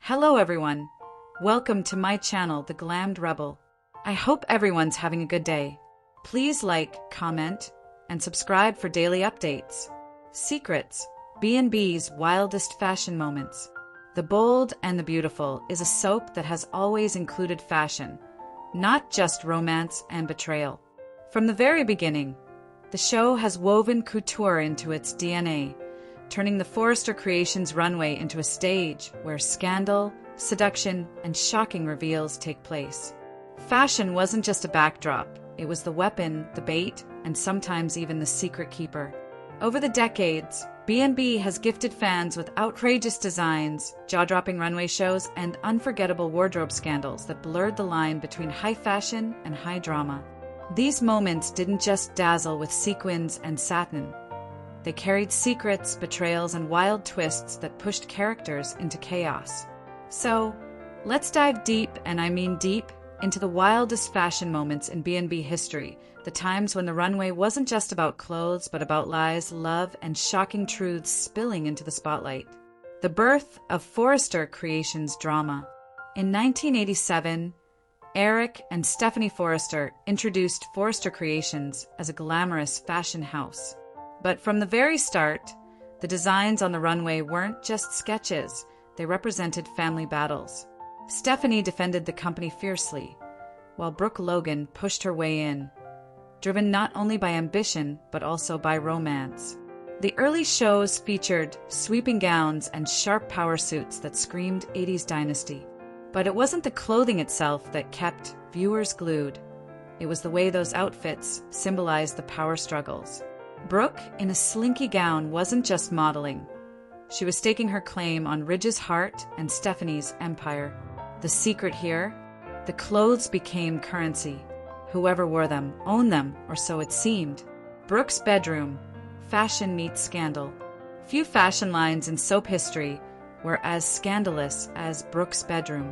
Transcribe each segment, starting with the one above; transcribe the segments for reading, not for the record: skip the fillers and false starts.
Hello everyone. Welcome to my channel, The Glammed Rebel. I hope everyone's having a good day. Please like, comment, and subscribe for daily updates. Secrets, B&B's wildest fashion moments. The Bold and the Beautiful is a soap that has always included fashion, not just romance and betrayal. From the very beginning, the show has woven couture into its DNA, turning the Forrester Creations runway into a stage where scandal, seduction, and shocking reveals take place. Fashion wasn't just a backdrop, it was the weapon, the bait, and sometimes even the secret keeper. Over the decades, B&B has gifted fans with outrageous designs, jaw-dropping runway shows, and unforgettable wardrobe scandals that blurred the line between high fashion and high drama. These moments didn't just dazzle with sequins and satin. They carried secrets, betrayals, and wild twists that pushed characters into chaos. So, let's dive deep, and I mean deep, into the wildest fashion moments in B&B history, the times when the runway wasn't just about clothes, but about lies, love, and shocking truths spilling into the spotlight. The birth of Forrester Creations drama. In 1987, Eric and Stephanie Forrester introduced Forrester Creations as a glamorous fashion house. But from the very start, the designs on the runway weren't just sketches, they represented family battles. Stephanie defended the company fiercely, while Brooke Logan pushed her way in, driven not only by ambition, but also by romance. The early shows featured sweeping gowns and sharp power suits that screamed 80s dynasty. But it wasn't the clothing itself that kept viewers glued. It was the way those outfits symbolized the power struggles. Brooke, in a slinky gown, wasn't just modeling. She was staking her claim on Ridge's heart and Stephanie's empire. The secret here? The clothes became currency. Whoever wore them owned them, or so it seemed. Brooke's bedroom. Fashion meets scandal. Few fashion lines in soap history were as scandalous as Brooke's bedroom.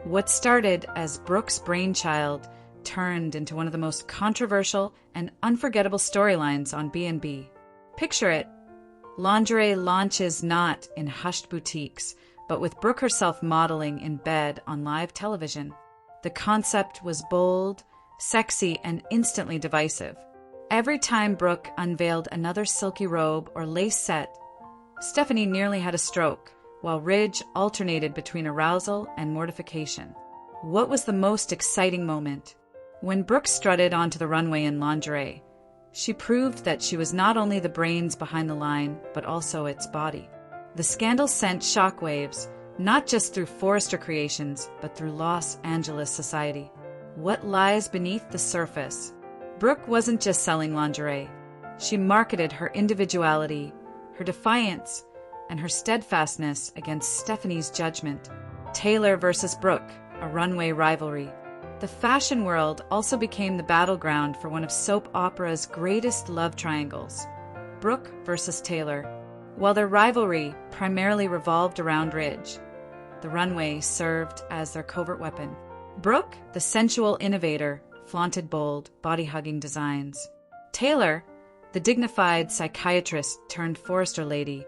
What started as Brooke's brainchild turned into one of the most controversial and unforgettable storylines on B&B. Picture it. Lingerie launches not in hushed boutiques, but with Brooke herself modeling in bed on live television. The concept was bold, sexy, and instantly divisive. Every time Brooke unveiled another silky robe or lace set, Stephanie nearly had a stroke, while Ridge alternated between arousal and mortification. What was the most exciting moment? When Brooke strutted onto the runway in lingerie, she proved that she was not only the brains behind the line, but also its body. The scandal sent shockwaves, not just through Forrester Creations, but through Los Angeles society. What lies beneath the surface? Brooke wasn't just selling lingerie. She marketed her individuality, her defiance, and her steadfastness against Stephanie's judgment. Taylor versus Brooke, a runway rivalry. The fashion world also became the battleground for one of soap opera's greatest love triangles, Brooke versus Taylor. While their rivalry primarily revolved around Ridge, the runway served as their covert weapon. Brooke, the sensual innovator, flaunted bold, body-hugging designs. Taylor, the dignified psychiatrist turned Forrester lady,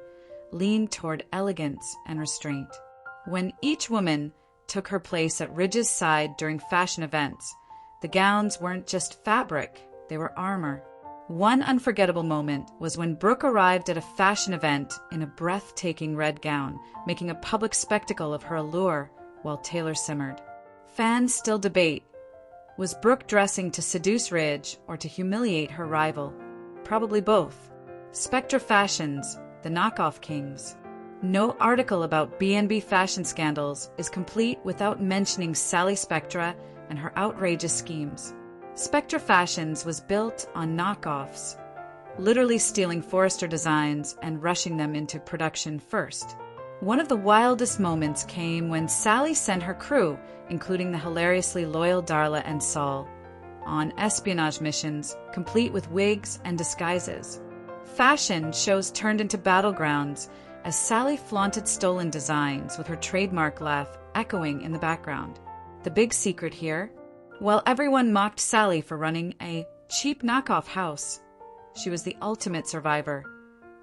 leaned toward elegance and restraint. When each woman took her place at Ridge's side during fashion events, the gowns weren't just fabric, they were armor. One unforgettable moment was when Brooke arrived at a fashion event in a breathtaking red gown, making a public spectacle of her allure while Taylor simmered. Fans still debate, was Brooke dressing to seduce Ridge or to humiliate her rival? Probably both. Spectre Fashions, the knockoff kings. No article about B&B fashion scandals is complete without mentioning Sally Spectra and her outrageous schemes. Spectre Fashions was built on knockoffs, literally stealing Forrester designs and rushing them into production first. One of the wildest moments came when Sally sent her crew, including the hilariously loyal Darla and Saul, on espionage missions, complete with wigs and disguises. Fashion shows turned into battlegrounds as Sally flaunted stolen designs with her trademark laugh echoing in the background. The big secret here? While everyone mocked Sally for running a cheap knockoff house, she was the ultimate survivor,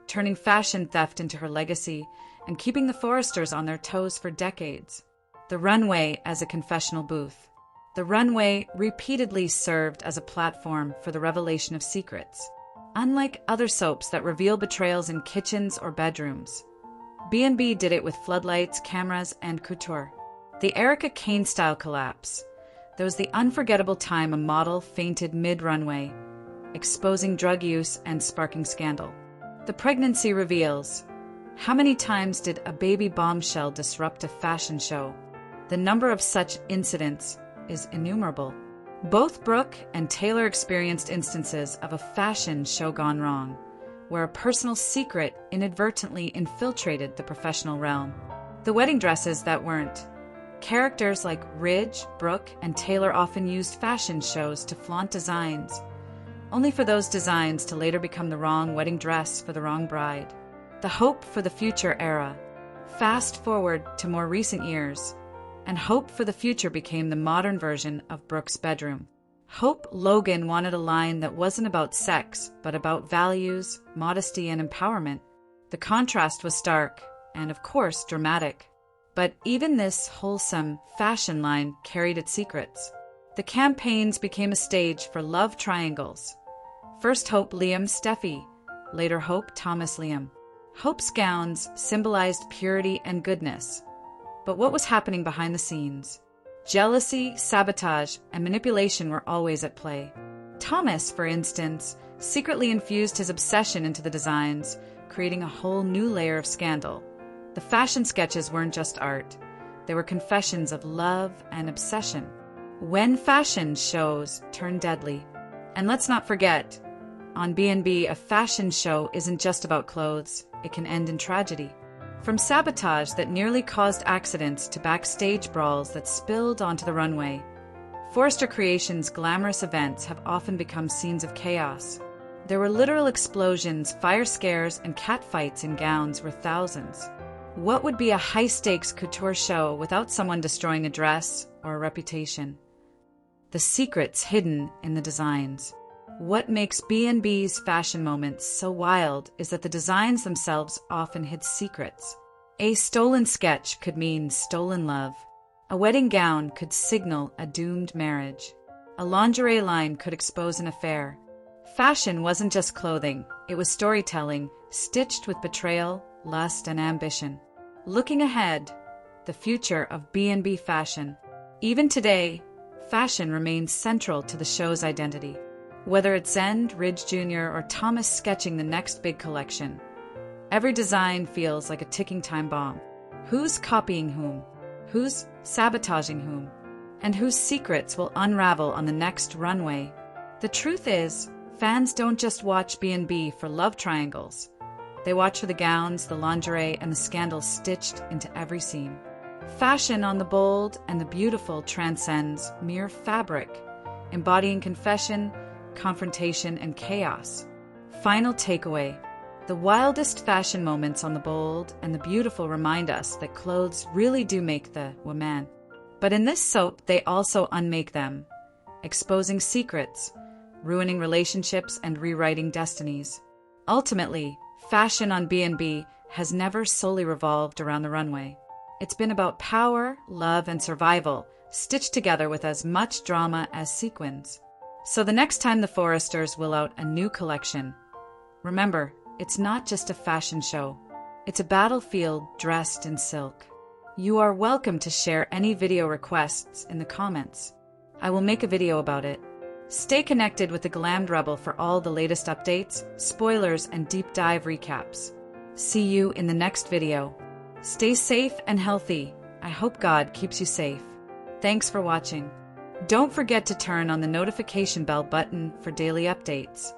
turning fashion theft into her legacy and keeping the Forresters on their toes for decades. The runway as a confessional booth. The runway repeatedly served as a platform for the revelation of secrets. Unlike other soaps that reveal betrayals in kitchens or bedrooms, B&B did it with floodlights, cameras, and couture. The Erica Kane-style collapse. There was the unforgettable time a model fainted mid-runway, exposing drug use and sparking scandal. The pregnancy reveals. How many times did a baby bombshell disrupt a fashion show? The number of such incidents is innumerable. Both Brooke and Taylor experienced instances of a fashion show gone wrong, where a personal secret inadvertently infiltrated the professional realm. The wedding dresses that weren't. Characters like Ridge, Brooke, and Taylor often used fashion shows to flaunt designs, only for those designs to later become the wrong wedding dress for the wrong bride. The hope for the future era. Fast forward to more recent years, and hope for the future became the modern version of Brooke's bedroom. Hope Logan wanted a line that wasn't about sex, but about values, modesty, and empowerment. The contrast was stark, and of course, dramatic. But even this wholesome fashion line carried its secrets. The campaigns became a stage for love triangles. First Hope Liam Steffi, later Hope Thomas Liam. Hope's gowns symbolized purity and goodness. But what was happening behind the scenes? Jealousy, sabotage, and manipulation were always at play. Thomas, for instance, secretly infused his obsession into the designs, creating a whole new layer of scandal. The fashion sketches weren't just art. They were confessions of love and obsession. When fashion shows turn deadly. And let's not forget, on B&B, a fashion show isn't just about clothes. It can end in tragedy. From sabotage that nearly caused accidents to backstage brawls that spilled onto the runway, Forrester Creations' glamorous events have often become scenes of chaos. There were literal explosions, fire scares, and catfights in gowns worth thousands. What would be a high-stakes couture show without someone destroying a dress or a reputation? The secrets hidden in the designs. What makes B&B's fashion moments so wild is that the designs themselves often hid secrets. A stolen sketch could mean stolen love. A wedding gown could signal a doomed marriage. A lingerie line could expose an affair. Fashion wasn't just clothing, it was storytelling, stitched with betrayal, lust, and ambition. Looking ahead, the future of B&B fashion. Even today, fashion remains central to the show's identity. Whether it's Zend, Ridge Jr., or Thomas sketching the next big collection, every design feels like a ticking time bomb. Who's copying whom? Who's sabotaging whom? And whose secrets will unravel on the next runway? The truth is, fans don't just watch B&B for love triangles. They watch for the gowns, the lingerie, and the scandals stitched into every seam. Fashion on the bold and the beautiful transcends mere fabric, embodying confession, confrontation, and chaos. Final takeaway. The wildest fashion moments on the bold and the beautiful remind us that clothes really do make the woman. But in this soap, they also unmake them, exposing secrets, ruining relationships, and rewriting destinies. Ultimately, fashion on B&B has never solely revolved around the runway. It's been about power, love, and survival, stitched together with as much drama as sequins. So the next time the Forresters will out a new collection, remember, it's not just a fashion show. It's a battlefield dressed in silk. You are welcome to share any video requests in the comments. I will make a video about it. Stay connected with the Glammed Rebel for all the latest updates, spoilers, and deep dive recaps. See you in the next video. Stay safe and healthy. I hope God keeps you safe. Thanks for watching. Don't forget to turn on the notification bell button for daily updates.